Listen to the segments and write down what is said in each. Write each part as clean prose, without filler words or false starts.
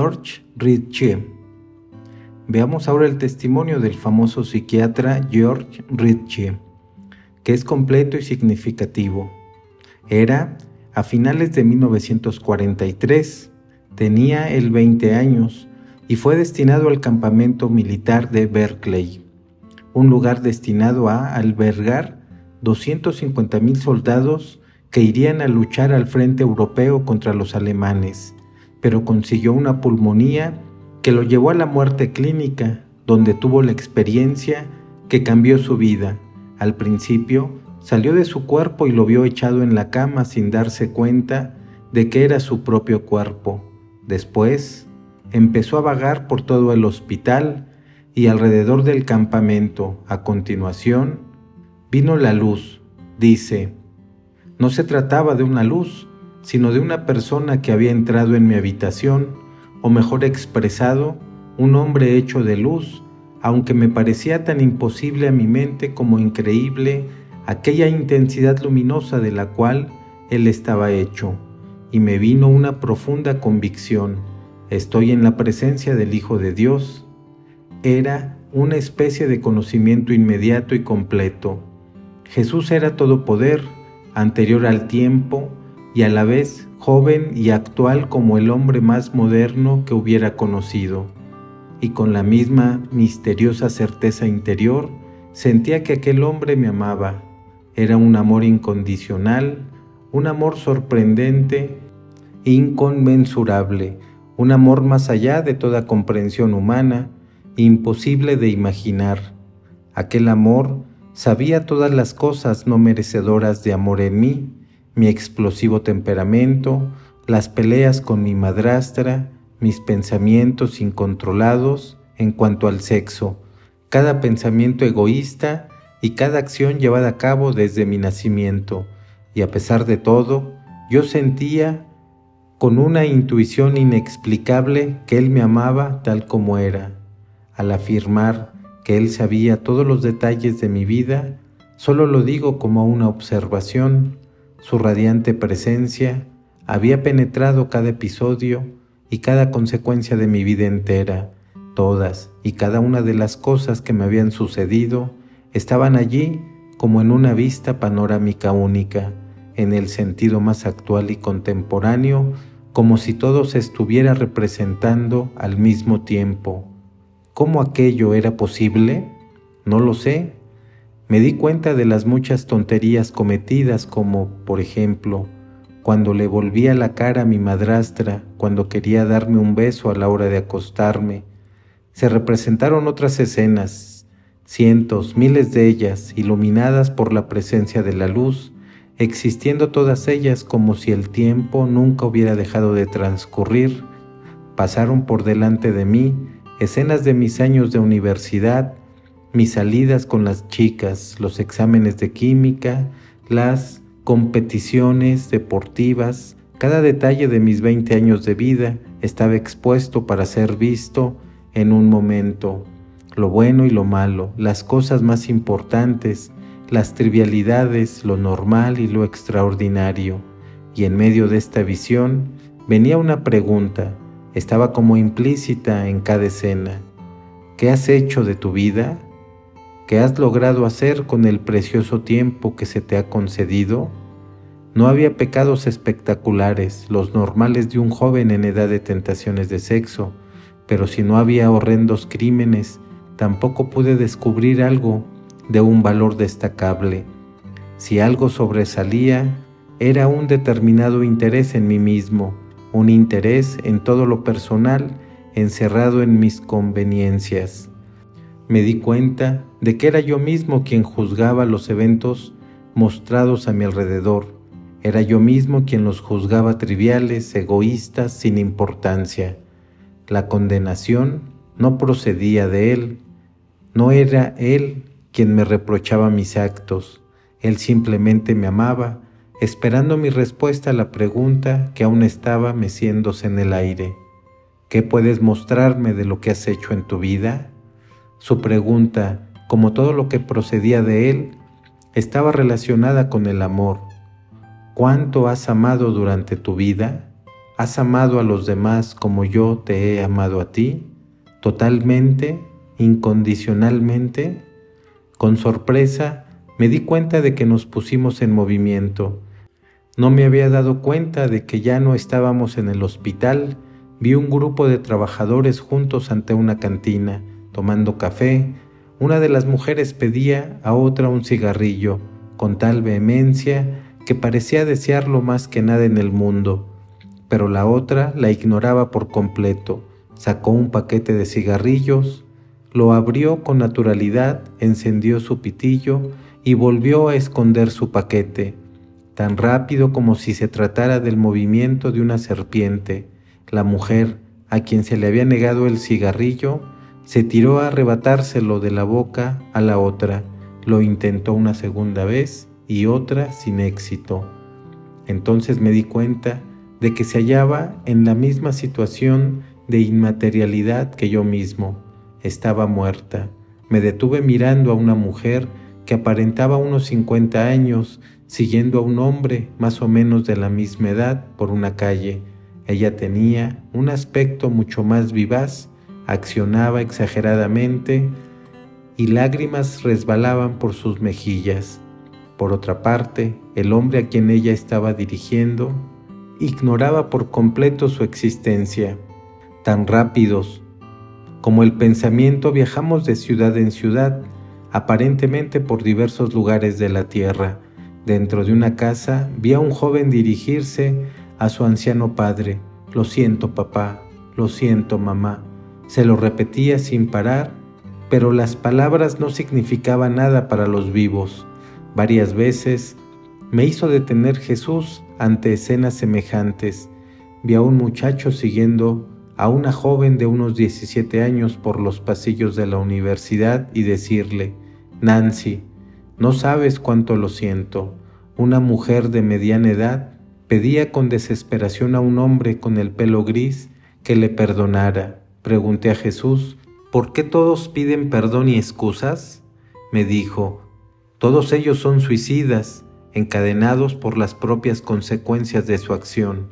George Ritchie. Veamos ahora el testimonio del famoso psiquiatra George Ritchie, que es completo y significativo. Era a finales de 1943, tenía él 20 años y fue destinado al campamento militar de Berkeley, un lugar destinado a albergar 250,000 soldados que irían a luchar al frente europeo contra los alemanes, pero consiguió una pulmonía que lo llevó a la muerte clínica, donde tuvo la experiencia que cambió su vida. Al principio, salió de su cuerpo y lo vio echado en la cama sin darse cuenta de que era su propio cuerpo. Después, empezó a vagar por todo el hospital y alrededor del campamento. A continuación, vino la luz. Dice, no se trataba de una luz, sino de una persona que había entrado en mi habitación, o mejor expresado, un hombre hecho de luz, aunque me parecía tan imposible a mi mente como increíble aquella intensidad luminosa de la cual él estaba hecho, y me vino una profunda convicción: estoy en la presencia del Hijo de Dios. Era una especie de conocimiento inmediato y completo. Jesús era todo poder, anterior al tiempo y a la vez joven y actual como el hombre más moderno que hubiera conocido. Y con la misma misteriosa certeza interior, sentía que aquel hombre me amaba. Era un amor incondicional, un amor sorprendente, inconmensurable, un amor más allá de toda comprensión humana, imposible de imaginar. Aquel amor sabía todas las cosas no merecedoras de amor en mí, mi explosivo temperamento, las peleas con mi madrastra, mis pensamientos incontrolados en cuanto al sexo, cada pensamiento egoísta y cada acción llevada a cabo desde mi nacimiento. Y a pesar de todo, yo sentía con una intuición inexplicable que Él me amaba tal como era. Al afirmar que Él sabía todos los detalles de mi vida, solo lo digo como una observación. Su radiante presencia había penetrado cada episodio y cada consecuencia de mi vida entera. Todas y cada una de las cosas que me habían sucedido estaban allí como en una vista panorámica única, en el sentido más actual y contemporáneo, como si todo se estuviera representando al mismo tiempo. ¿Cómo aquello era posible? No lo sé. Me di cuenta de las muchas tonterías cometidas, como, por ejemplo, cuando le volvía la cara a mi madrastra, cuando quería darme un beso a la hora de acostarme. Se representaron otras escenas, cientos, miles de ellas, iluminadas por la presencia de la luz, existiendo todas ellas como si el tiempo nunca hubiera dejado de transcurrir. Pasaron por delante de mí escenas de mis años de universidad, mis salidas con las chicas, los exámenes de química, las competiciones deportivas. Cada detalle de mis 20 años de vida estaba expuesto para ser visto en un momento. Lo bueno y lo malo, las cosas más importantes, las trivialidades, lo normal y lo extraordinario. Y en medio de esta visión venía una pregunta, estaba como implícita en cada escena. ¿Qué has hecho de tu vida? ¿Qué has logrado hacer con el precioso tiempo que se te ha concedido? No había pecados espectaculares, los normales de un joven en edad de tentaciones de sexo, pero si no había horrendos crímenes, tampoco pude descubrir algo de un valor destacable. Si algo sobresalía, era un determinado interés en mí mismo, un interés en todo lo personal, encerrado en mis conveniencias. Me di cuenta de que era yo mismo quien juzgaba los eventos mostrados a mi alrededor. Era yo mismo quien los juzgaba triviales, egoístas, sin importancia. La condenación no procedía de Él. No era Él quien me reprochaba mis actos. Él simplemente me amaba, esperando mi respuesta a la pregunta que aún estaba meciéndose en el aire. ¿Qué puedes mostrarme de lo que has hecho en tu vida? Su pregunta, como todo lo que procedía de Él, estaba relacionada con el amor. ¿Cuánto has amado durante tu vida? ¿Has amado a los demás como yo te he amado a ti? ¿Totalmente? ¿Incondicionalmente? Con sorpresa me di cuenta de que nos pusimos en movimiento. No me había dado cuenta de que ya no estábamos en el hospital. Vi un grupo de trabajadores juntos ante una cantina, tomando café. Una de las mujeres pedía a otra un cigarrillo, con tal vehemencia que parecía desearlo más que nada en el mundo. Pero la otra la ignoraba por completo. Sacó un paquete de cigarrillos, lo abrió con naturalidad, encendió su pitillo y volvió a esconder su paquete, tan rápido como si se tratara del movimiento de una serpiente. La mujer, a quien se le había negado el cigarrillo, se tiró a arrebatárselo de la boca a la otra. Lo intentó una segunda vez y otra sin éxito. Entonces me di cuenta de que se hallaba en la misma situación de inmaterialidad que yo mismo. Estaba muerta. Me detuve mirando a una mujer que aparentaba unos 50 años, siguiendo a un hombre más o menos de la misma edad por una calle. Ella tenía un aspecto mucho más vivaz, accionaba exageradamente y lágrimas resbalaban por sus mejillas. Por otra parte, el hombre a quien ella estaba dirigiendo ignoraba por completo su existencia. Tan rápidos como el pensamiento viajamos de ciudad en ciudad, aparentemente por diversos lugares de la tierra. Dentro de una casa vi a un joven dirigirse a su anciano padre. «Lo siento, papá, lo siento, mamá». Se lo repetía sin parar, pero las palabras no significaban nada para los vivos. Varias veces me hizo detener Jesús ante escenas semejantes. Vi a un muchacho siguiendo a una joven de unos 17 años por los pasillos de la universidad y decirle: «Nancy, no sabes cuánto lo siento». Una mujer de mediana edad pedía con desesperación a un hombre con el pelo gris que le perdonara. Pregunté a Jesús: «¿Por qué todos piden perdón y excusas?». Me dijo: «Todos ellos son suicidas, encadenados por las propias consecuencias de su acción».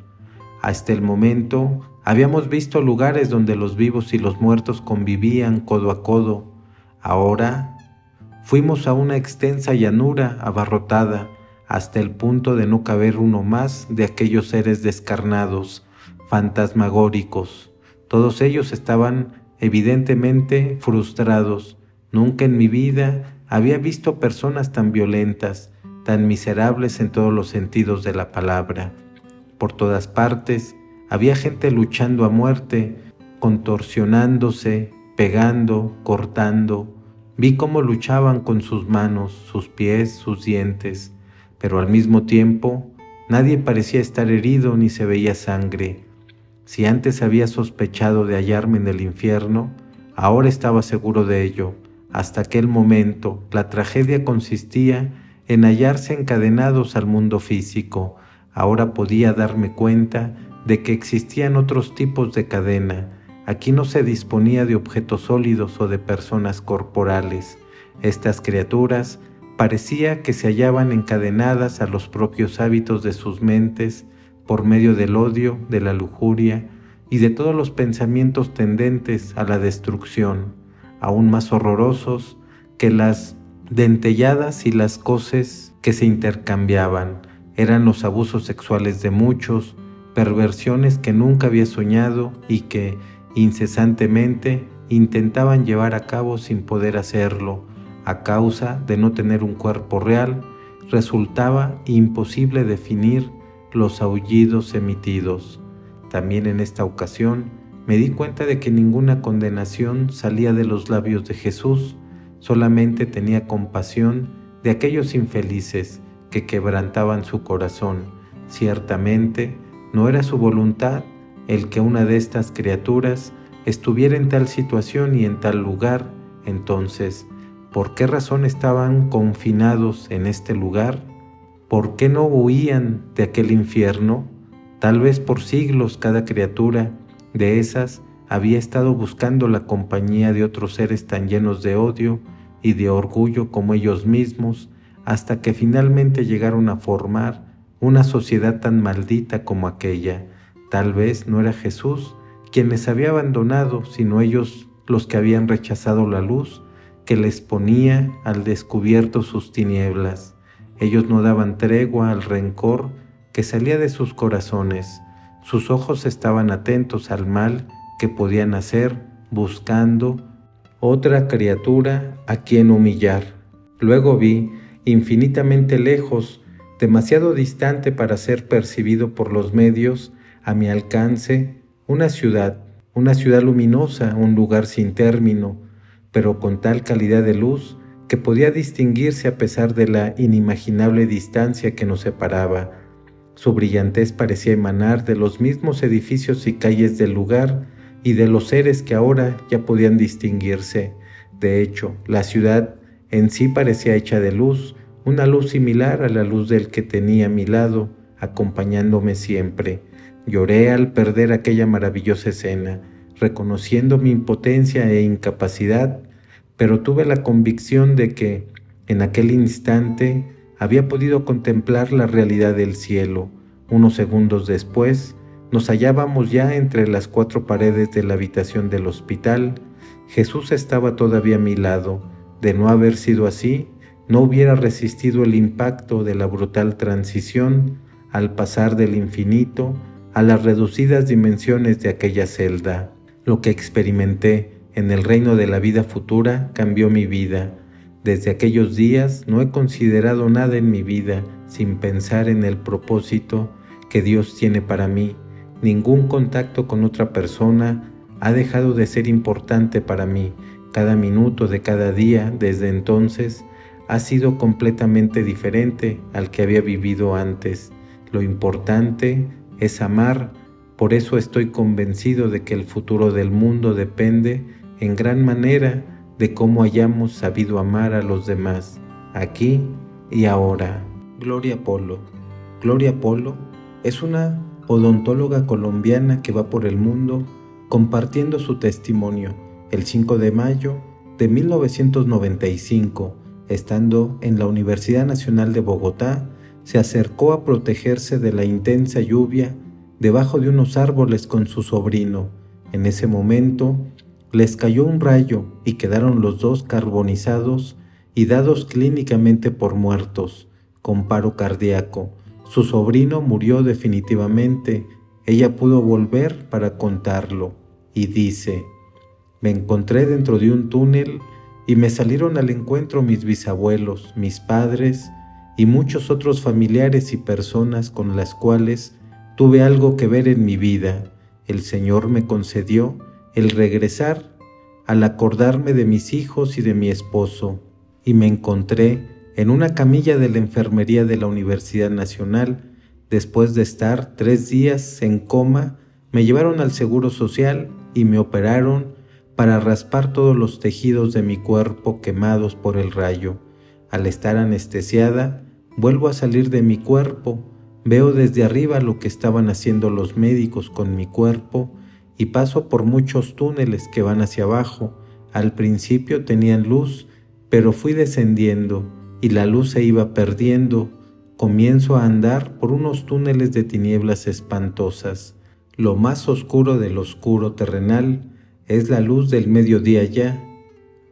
Hasta el momento habíamos visto lugares donde los vivos y los muertos convivían codo a codo. Ahora fuimos a una extensa llanura abarrotada hasta el punto de no caber uno más de aquellos seres descarnados, fantasmagóricos. Todos ellos estaban evidentemente frustrados. Nunca en mi vida había visto personas tan violentas, tan miserables en todos los sentidos de la palabra. Por todas partes había gente luchando a muerte, contorsionándose, pegando, cortando. Vi cómo luchaban con sus manos, sus pies, sus dientes, pero al mismo tiempo nadie parecía estar herido ni se veía sangre. Si antes había sospechado de hallarme en el infierno, ahora estaba seguro de ello. Hasta aquel momento, la tragedia consistía en hallarse encadenados al mundo físico. Ahora podía darme cuenta de que existían otros tipos de cadena. Aquí no se disponía de objetos sólidos o de personas corporales. Estas criaturas parecía que se hallaban encadenadas a los propios hábitos de sus mentes por medio del odio, de la lujuria y de todos los pensamientos tendentes a la destrucción, aún más horrorosos que las dentelladas y las coces que se intercambiaban. Eran los abusos sexuales de muchos, perversiones que nunca había soñado y que incesantemente intentaban llevar a cabo sin poder hacerlo. A causa de no tener un cuerpo real, resultaba imposible definir los aullidos emitidos. También en esta ocasión me di cuenta de que ninguna condenación salía de los labios de Jesús, solamente tenía compasión de aquellos infelices que quebrantaban su corazón. Ciertamente no era su voluntad el que una de estas criaturas estuviera en tal situación y en tal lugar. Entonces, ¿por qué razón estaban confinados en este lugar? ¿Por qué no huían de aquel infierno? Tal vez por siglos cada criatura de esas había estado buscando la compañía de otros seres tan llenos de odio y de orgullo como ellos mismos, hasta que finalmente llegaron a formar una sociedad tan maldita como aquella. Tal vez no era Jesús quien les había abandonado, sino ellos los que habían rechazado la luz que les ponía al descubierto sus tinieblas. Ellos no daban tregua al rencor que salía de sus corazones. Sus ojos estaban atentos al mal que podían hacer, buscando otra criatura a quien humillar. Luego vi, infinitamente lejos, demasiado distante para ser percibido por los medios a mi alcance, una ciudad luminosa, un lugar sin término, pero con tal calidad de luz que podía distinguirse a pesar de la inimaginable distancia que nos separaba. Su brillantez parecía emanar de los mismos edificios y calles del lugar y de los seres que ahora ya podían distinguirse. De hecho, la ciudad en sí parecía hecha de luz, una luz similar a la luz del que tenía a mi lado, acompañándome siempre. Lloré al perder aquella maravillosa escena, reconociendo mi impotencia e incapacidad, pero tuve la convicción de que, en aquel instante, había podido contemplar la realidad del cielo. Unos segundos después, nos hallábamos ya entre las 4 paredes de la habitación del hospital. Jesús estaba todavía a mi lado. De no haber sido así, no hubiera resistido el impacto de la brutal transición al pasar del infinito a las reducidas dimensiones de aquella celda. Lo que experimenté en el reino de la vida futura cambió mi vida. Desde aquellos días no he considerado nada en mi vida sin pensar en el propósito que Dios tiene para mí. Ningún contacto con otra persona ha dejado de ser importante para mí. Cada minuto de cada día desde entonces ha sido completamente diferente al que había vivido antes. Lo importante es amar, por eso estoy convencido de que el futuro del mundo depende en gran manera de cómo hayamos sabido amar a los demás, aquí y ahora. Gloria Polo. Gloria Polo es una odontóloga colombiana que va por el mundo compartiendo su testimonio. El 5 de mayo de 1995, estando en la Universidad Nacional de Bogotá, se acercó a protegerse de la intensa lluvia debajo de unos árboles con su sobrino. En ese momento les cayó un rayo y quedaron los dos carbonizados y dados clínicamente por muertos, con paro cardíaco. Su sobrino murió definitivamente. Ella pudo volver para contarlo y dice: me encontré dentro de un túnel y me salieron al encuentro mis bisabuelos, mis padres y muchos otros familiares y personas con las cuales tuve algo que ver en mi vida. El Señor me concedió el regresar al acordarme de mis hijos y de mi esposo, y me encontré en una camilla de la enfermería de la Universidad Nacional. Después de estar 3 días en coma, me llevaron al Seguro Social y me operaron para raspar todos los tejidos de mi cuerpo quemados por el rayo. Al estar anestesiada, vuelvo a salir de mi cuerpo, veo desde arriba lo que estaban haciendo los médicos con mi cuerpo y paso por muchos túneles que van hacia abajo. Al principio tenían luz, pero fui descendiendo y la luz se iba perdiendo. Comienzo a andar por unos túneles de tinieblas espantosas. Lo más oscuro del oscuro terrenal es la luz del mediodía ya.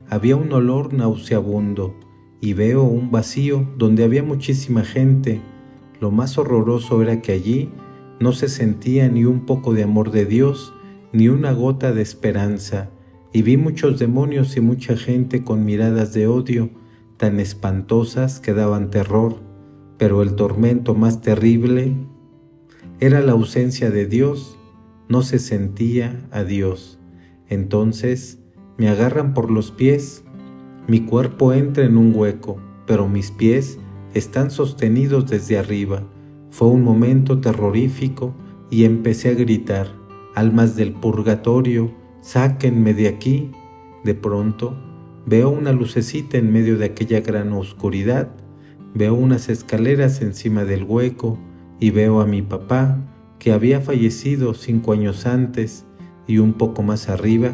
Había un olor nauseabundo y veo un vacío donde había muchísima gente. Lo más horroroso era que allí no se sentía ni un poco de amor de Dios, ni una gota de esperanza, y vi muchos demonios y mucha gente con miradas de odio tan espantosas que daban terror. Pero el tormento más terrible era la ausencia de Dios. No se sentía a Dios. Entonces me agarran por los pies. Mi cuerpo entra en un hueco, pero mis pies están sostenidos desde arriba. Fue un momento terrorífico y empecé a gritar: almas del purgatorio, sáquenme de aquí. De pronto veo una lucecita en medio de aquella gran oscuridad. Veo unas escaleras encima del hueco y veo a mi papá, que había fallecido 5 años antes, y un poco más arriba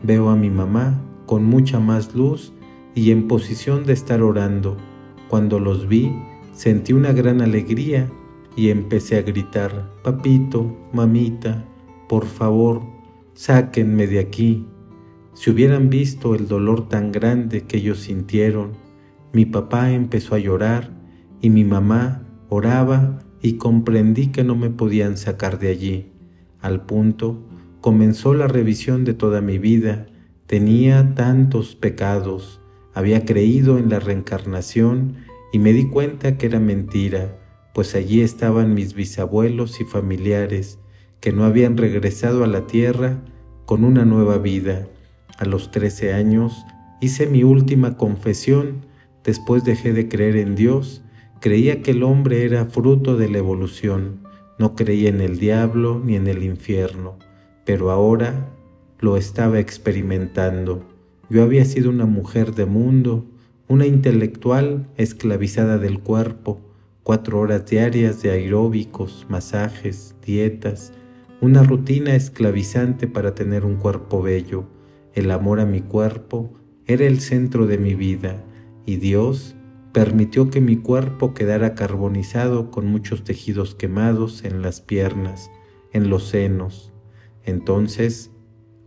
veo a mi mamá con mucha más luz y en posición de estar orando. Cuando los vi, sentí una gran alegría y empecé a gritar: «Papito, mamita, por favor, sáquenme de aquí». Si hubieran visto el dolor tan grande que ellos sintieron, mi papá empezó a llorar y mi mamá oraba y comprendí que no me podían sacar de allí. Al punto, comenzó la revisión de toda mi vida. Tenía tantos pecados, había creído en la reencarnación y me di cuenta que era mentira, pues allí estaban mis bisabuelos y familiares que no habían regresado a la tierra con una nueva vida. A los 13 años hice mi última confesión. Después dejé de creer en Dios. Creía que el hombre era fruto de la evolución. No creía en el diablo ni en el infierno, pero ahora lo estaba experimentando. Yo había sido una mujer de mundo, una intelectual esclavizada del cuerpo, 4 horas diarias de aeróbicos, masajes, dietas, una rutina esclavizante para tener un cuerpo bello. El amor a mi cuerpo era el centro de mi vida y Dios permitió que mi cuerpo quedara carbonizado con muchos tejidos quemados en las piernas, en los senos. Entonces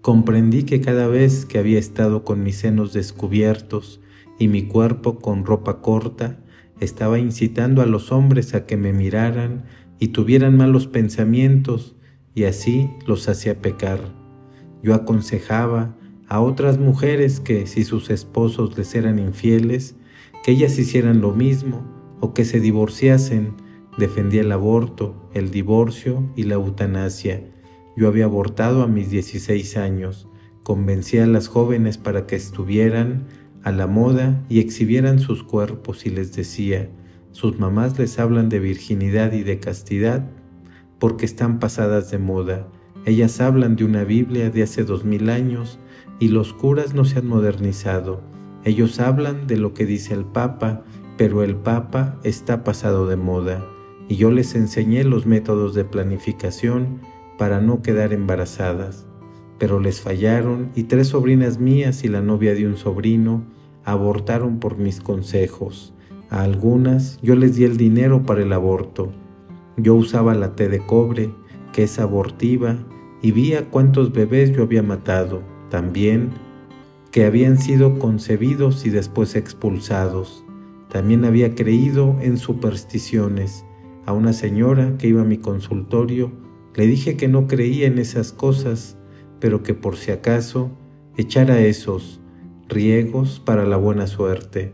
comprendí que cada vez que había estado con mis senos descubiertos y mi cuerpo con ropa corta, estaba incitando a los hombres a que me miraran y tuvieran malos pensamientos y así los hacía pecar. Yo aconsejaba a otras mujeres que si sus esposos les eran infieles, que ellas hicieran lo mismo o que se divorciasen. Defendía el aborto, el divorcio y la eutanasia. Yo había abortado a mis 16 años. Convencía a las jóvenes para que estuvieran a la moda y exhibieran sus cuerpos y les decía: sus mamás les hablan de virginidad y de castidad porque están pasadas de moda. Ellas hablan de una Biblia de hace 2000 años y los curas no se han modernizado. Ellos hablan de lo que dice el Papa, pero el Papa está pasado de moda. Y yo les enseñé los métodos de planificación para no quedar embarazadas. Pero les fallaron y 3 sobrinas mías y la novia de un sobrino abortaron por mis consejos. A algunas yo les di el dinero para el aborto. Yo usaba la té de cobre, que es abortiva, y vi a cuántos bebés yo había matado. También que habían sido concebidos y después expulsados. También había creído en supersticiones. A una señora que iba a mi consultorio le dije que no creía en esas cosas, pero que por si acaso echara esos riegos para la buena suerte.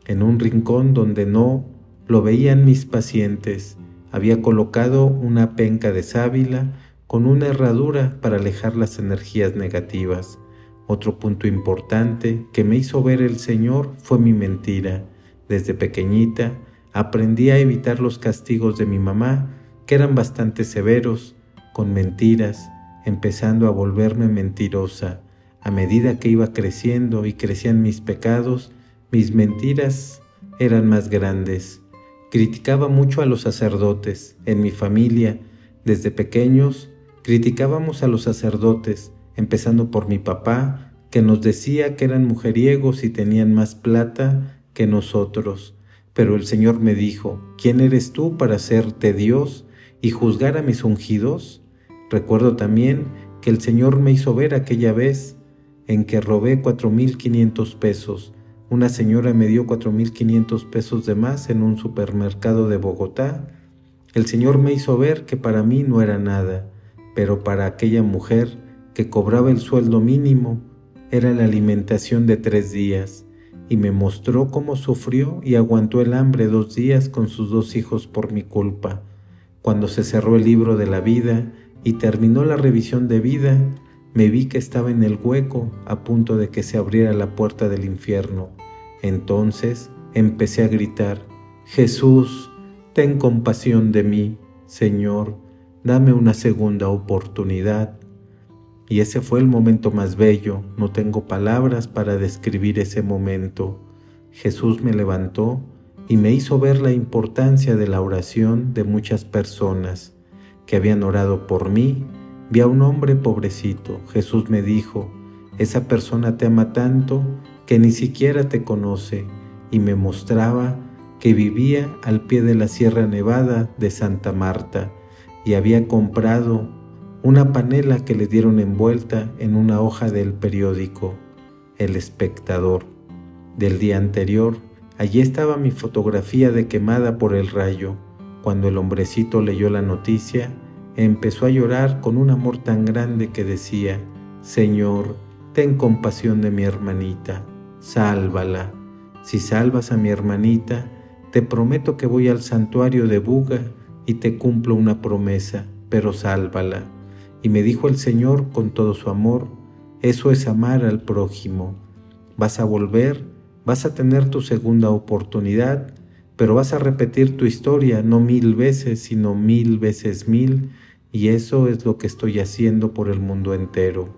En un rincón donde no lo veían mis pacientes, había colocado una penca de sábila con una herradura para alejar las energías negativas. Otro punto importante que me hizo ver el Señor fue mi mentira. Desde pequeñita aprendí a evitar los castigos de mi mamá, que eran bastante severos, con mentiras, empezando a volverme mentirosa. A medida que iba creciendo y crecían mis pecados, mis mentiras eran más grandes. Criticaba mucho a los sacerdotes. En mi familia, desde pequeños, criticábamos a los sacerdotes, empezando por mi papá, que nos decía que eran mujeriegos y tenían más plata que nosotros. Pero el Señor me dijo: ¿quién eres tú para hacerte Dios y juzgar a mis ungidos? Recuerdo también que el Señor me hizo ver aquella vez en que robé 4,500 pesos. Una señora me dio 4,500 pesos de más en un supermercado de Bogotá. El Señor me hizo ver que para mí no era nada, pero para aquella mujer que cobraba el sueldo mínimo era la alimentación de 3 días, y me mostró cómo sufrió y aguantó el hambre 2 días con sus 2 hijos por mi culpa. Cuando se cerró el libro de la vida y terminó la revisión de vida, me vi que estaba en el hueco, a punto de que se abriera la puerta del infierno. Entonces empecé a gritar: Jesús, ten compasión de mí, Señor, dame una segunda oportunidad. Y ese fue el momento más bello. No tengo palabras para describir ese momento. Jesús me levantó y me hizo ver la importancia de la oración de muchas personas que habían orado por mí. Vi a un hombre pobrecito. Jesús me dijo: esa persona te ama tanto que ni siquiera te conoce, y me mostraba que vivía al pie de la Sierra Nevada de Santa Marta y había comprado una panela que le dieron envuelta en una hoja del periódico El Espectador del día anterior. Allí estaba mi fotografía de quemada por el rayo. Cuando el hombrecito leyó la noticia, empezó a llorar con un amor tan grande que decía: Señor, ten compasión de mi hermanita, sálvala. Si salvas a mi hermanita, te prometo que voy al santuario de Buga y te cumplo una promesa, pero sálvala. Y me dijo el Señor con todo su amor: eso es amar al prójimo. Vas a volver, vas a tener tu segunda oportunidad, pero vas a repetir tu historia no 1000 veces, sino 1000 veces 1000, y eso es lo que estoy haciendo por el mundo entero.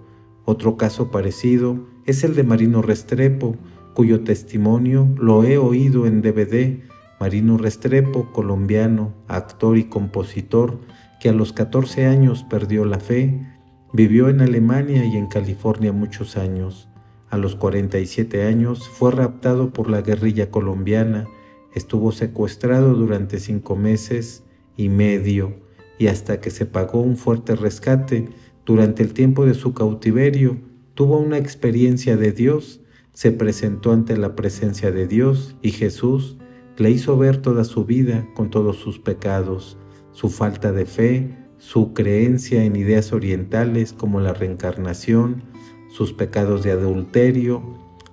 Otro caso parecido es el de Marino Restrepo, cuyo testimonio lo he oído en DVD. Marino Restrepo, colombiano, actor y compositor, que a los 14 años perdió la fe, vivió en Alemania y en California muchos años. A los 47 años fue raptado por la guerrilla colombiana, estuvo secuestrado durante 5 meses y medio, y hasta que se pagó un fuerte rescate, durante el tiempo de su cautiverio, tuvo una experiencia de Dios, se presentó ante la presencia de Dios y Jesús le hizo ver toda su vida con todos sus pecados, su falta de fe, su creencia en ideas orientales como la reencarnación, sus pecados de adulterio.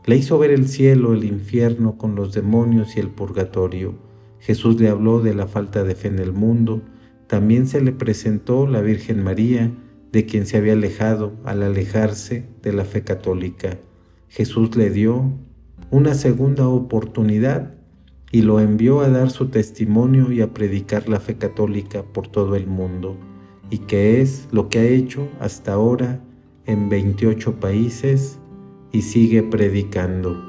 Le hizo ver el cielo, el infierno con los demonios y el purgatorio. Jesús le habló de la falta de fe en el mundo. También se le presentó la Virgen María, de quien se había alejado al alejarse de la fe católica. Jesús le dio una segunda oportunidad y lo envió a dar su testimonio y a predicar la fe católica por todo el mundo, y que es lo que ha hecho hasta ahora en 28 países y sigue predicando.